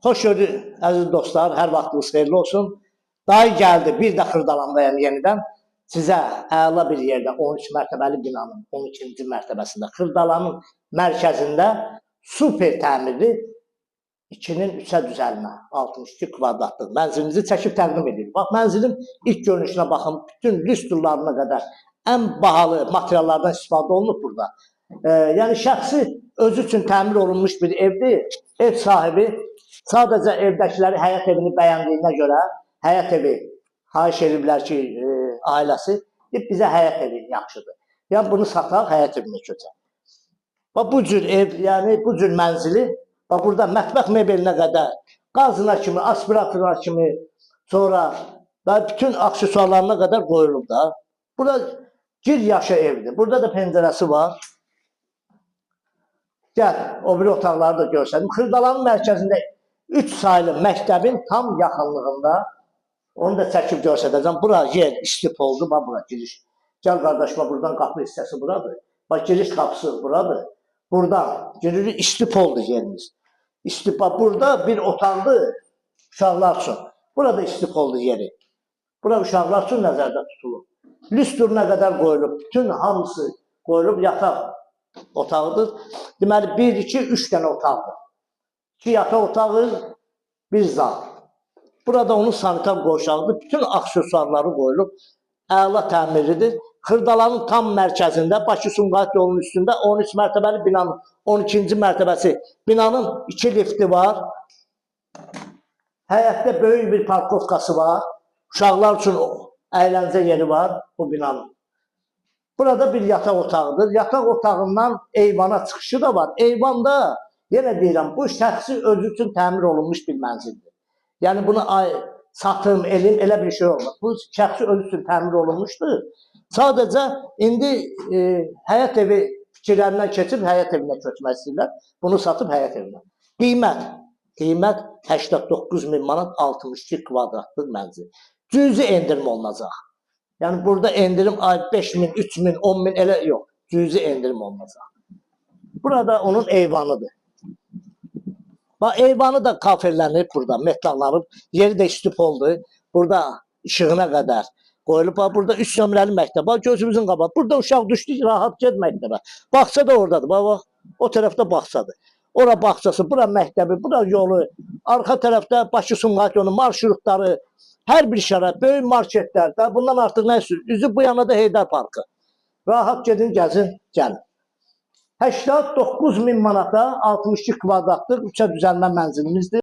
Xoş gördük əziz dostlar, hər vaxtınız xeyirli olsun. Dayı gəldi, bir də Xırdalandayam yenidən. Sizə əla bir yerdə 13 mərtəbəli binanın 12-ci mərtəbəsində Xırdalanın mərkəzində super təmirli 2-nin 3-ə düzəlmə 62 kvadratlıq mənzilinizi çəkib təqdim edirik. Bax, mənzilin ilk görünüşünə baxın, bütün lüstrlarına qədər ən bahalı materiallardan istifadə olunub burada. Yəni şəxsi özü üçün təmir olunmuş bir evdir. Ev sahibi sadəcə evdəkiləri, həyət evini bəyəndiyinə görə həyət evi xahiş ediblər ki, ailəsi bizə həyət evi yaxşıdır. Yəni bunu sataq, həyət evinə köçək. Bax, bu cür ev, yəni bu cür mənzili, bax, burada mətbəx mebelinə qədər, qazına kimi, aspiratoruna kimi, sonra bütün aksesuarlarına qədər qoyulub da. Burada gir yaşa evdir. Burada da pəncərəsi var. Gəl, o bir otaqları da görsədim. Xırdalanın mərkəzində 3 saylı məktəbin tam yaxınlığında. Onu da çəkib görsədəcəm. Bura yer istif oldu. Bax, bura giriş. Gəl qardaşıma, buradan qapı hissəsi buradır. Bax, giriş qapısı buradır. Buradan giririk, istif oldu yerimiz. İstif, bax, burada bir otaqdır uşaqlar üçün. Burada istif oldu yeri. Bura uşaqlar üçün nəzərdə tutulub. Lüstruna qədər qoyulub. Bütün hamısı qoyulub, yataq otağıdır. Deməli, 1, 2, 3 dənə otaqdır. 2 yataq otağı, 1 zal. Burada onun sanitar qoşağıdır. Bütün aksesuarları qoyulub. Əla təmirlidir. Xırdalanın tam mərkəzində, Bakı-Sumqayıt yolunun üstündə 13 mərtəbəli binanın 12-ci mərtəbəsi. Binanın 2 lifti var. Həyətdə böyük bir parkovkası var. Uşaqlar üçün əyləncə yeri var bu binanın. Burada bir yataq otağıdır. Yataq otağından eyvana çıxışı da var. Eyvanda, yenə deyirəm, bu şəxsi özü üçün təmir olunmuş bir mənzildir. Yəni bunu satım, elim, elə bir şey olmaz. Bu şəxsi özü üçün təmir olunmuşdur. Sadəcə indi həyət evi fikirlərindən keçib həyət evinə köçmək istəyirlər. Bunu satıb həyət evinə. Qiymət 89.000 manat 62 kvadratlıq mənzil. Cüzi endirim olunacaq. Yəni burada endirim 5.000, 3.000, 10.000 elə yox. Cüzi endirim olunacaq. Burada onun eyvanıdır. Bax, eyvanı da kafelənib burada, metallanıb. Yeri də istif oldu. Burada işığına qədər qoyulub. Bax, burada 3 nömrəli məktəb. Bax, gözümüzün qabağı. Burada uşaq düşdü, rahat get məktəbə. Bağça da oradadır. Bax, o tərəfdə bağçadır. Ora bağçası, bura məktəbi, bura yolu. Arxa tərəfdə Bakı-Sumqayıt yolu, marşrutları, hər bir şərait, böyük marketlər. Bundan artıq nə sür? Üzü bu yana da Heydər Parkı. Rahat gedin, gəzin, gəlin. 89.000 manata 62 kvadratlıq 3-ə düzəlmə mənzilimizdir.